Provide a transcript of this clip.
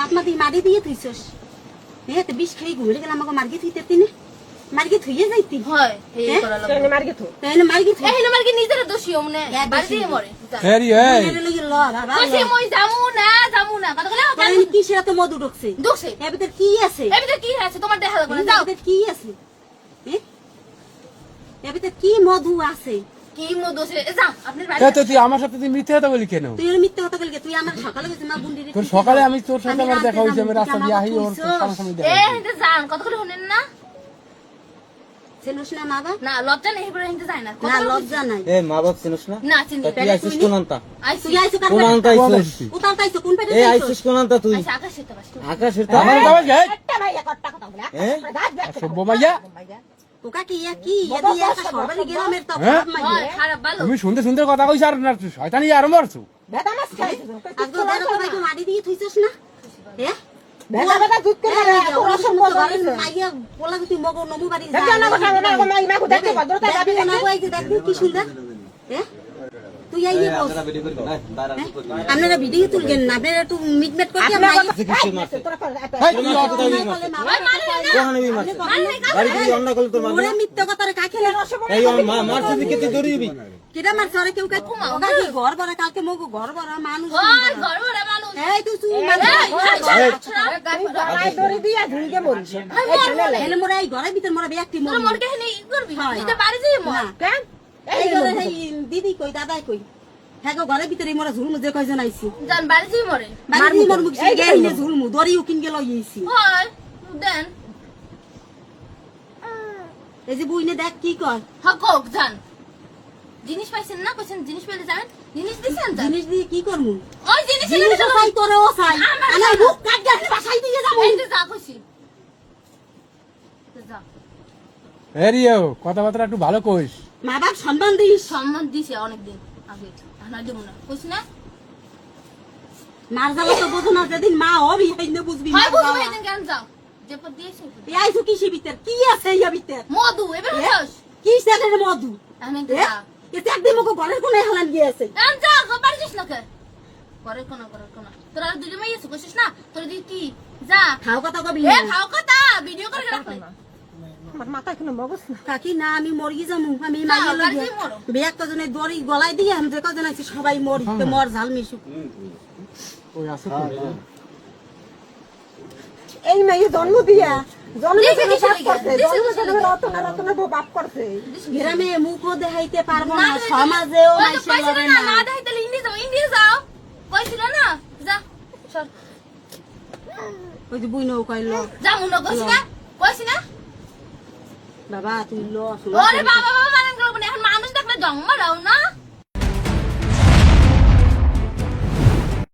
হাত মাটি মারি দিয়ে তুইছস তো বিষ খেয়ে ঘুরে গেলাম আমাকে মার্গে থুইতে তিনে মার্গে থুইয়ে যাইতি হয় এই করা লাগবে তাহলে মার্গে থু তাহলে মার্গে থুই এই মার্কে নিজের দোষী মনে বাড়ি দিয়ে মরে হেরি এই মেরে লই ল বাবা কইছে মই যামু না কথা বলে তাহলে কি সেটা তো মধু ঢুকছে দোষে এর ভিতর কি আছে এই ভিতরে কি আছে তোমার দেখা লাগবে না যাও এর ভিতর কি আছে এর ভিতর কি মধু আছে কি মো দোষে যাও আপনার বাড়ি এ তো তুই আমার সাথে তুই মিথ্যে কথা বলি কেন তুই এর মিথ্যে কথা বলকে তুই আমার সকালে গেছিস মা বুন্ডিরে তোর সকালে আমি তোর সাথে আমার দেখা হইছে আমি রাস্তা দিয়ে আহি ওর সামনে দেখা এ হিন্দে যান কথা করে শুনেন না চেনস না মা বাবা না লজ্জা নেই পরে হিন্দে যায় না না লজ্জা নাই এ মা বাপ চিনিস না না চিনি তুই আইছিস কোন আনতা আইসি তুই আইছো কার কোন আনতা আইছিস উতার তাইছো কোন পেটে এ তাইছো আইছিস কোন আনতা তুই আইসা আকাশে তো বাস আকাশের আমার তারা বাবা যাই একটা ভাইয়া কট্টা কথা বলে এ সভ্য মাইয়া তোকা কি কি এদি একটা সরবারি গ্রামের তো হ্যাঁ? খারাপ মাই হয় খারাপ ভালো তুমি সুন্দর সুন্দর কথা কইছ আর না শয়তানি আরম্ভ করছো বেদা মাছ খাইছিস আজকে ওদের তো ভাই মারি দিয়ে থুইছস না বেদা বেদা দুধ করে তোর অসম্ভব করে মাইয়া বলা তুই মগো নমু বাড়ি দেখো না কথা না মাই মা কো দেখতে ভদ্রতা যাবি না কই যে দেখবি কি সুন্দর তুই আইয়ে বস আপনারা ভিডিও তুলবেন না আপনারা একটু মিটমেট করে আপনারা কিসের মারছে তোরা হেই তুই তুই মারছে তাই মারছে কোহানে বি মারছে বাড়ি তুই অন্য কল তোর মারবে ওরে মিথ্যা কথারে কাকেলে এই মারছে দিকে তুই দৌড়ি দিবি কেডা মারছ আরে কেউ কাই ওগা কি ঘর ভরা কালকে মগো ঘর ভরা মানুষ হয় গর্বরা মানুষ এই তুই মাই দড়ি দিয়া ঝুলকে মরিস এলে মোরা এই ঘরের ভিতর মোরা ব্যক্তি তোর মরি মন কে হেনি করবি হয়। এটা বাড়ি যাই মর না কেন এই ঘরে এই দিদি কই দাদাই কই হ্যাঁ গো ঘরের ভিতরে মোরা ঝুলমু যে কয়জন আইছি জান বাড়ি যাই মরে বাড়ি মোর মুখ সে গেইনে ঝুলমু দড়ি উকিন গেল ইয়েছি হয় দেন এই যে বুইনে দেখ কি কয় হকক জান জিনিস পাইছেন না কইছেন জিনিস পেলে যাবেন জিনিস দিছেন জান জিনিস দিয়ে কি করমু ওই জিনিস এনে জিনিস চাই তোরে ও চাই আমার আমার মুখ কাট গেছে বাসাই দিয়ে যাবো এই যে যা কইছি যা হেরিও কথাবার্তা একটু ভালো কইস মা বাপ সম্মান দিস সম্মান দিছে অনেকদিন আগে না দেব না কইছি না মার জ্বালা তো বোঝো না যেদিন মা হবি হাইনে বুঝবি হয় মার বুঝো জ্বালা। ভাই কেন যাও যে পর দিয়েছি এই আইছো কিসের ভিতর কি আছে ইয়া ভিতর মধু এবার হস কি সেটার মধু আমি এ? যা এতে একদিন মুখ ঘরের কোনে হালান গিয়েছে আমি যা খবর দিস না কে করে কোন তোরা দুই মাই এসে কইছিস না তোর দি কি যা খাও কথা কবি এ খাও কথা ভিডিও করে রাখলে আমার মাথায় কোনো মগজ না কাকি না আমি মরি যামু আমি না, মাইয়া বাড়ি লইয়া মরো। বিয়া কজনে দড়ি গলায় দিয়ে আমি যে কজন আছি সবাই মরি তো মর ঝাল মিশুক ওই আছে এই মেয়ে জন্ম দিয়া জন্ম দিছে, থেকে দিছে, বাপ করছে দিছে, জন্ম দিছে, থেকে রতনা রতনা বউ বাপ করছে গ্রামে মুখও দেখাইতে পারবো না সমাজেও ওই তো মাইসে কইছিল লড়ে না না না দেই তাহলে ইন্ডিয়া যাও কইছিল না যা সর ওই যে বুইনও কইল যা মুন্ডা কইছি না বাবা তুই ল ওরে বাবা বাবা মানে এখন মানুষ দেখলে জন্ম দাও না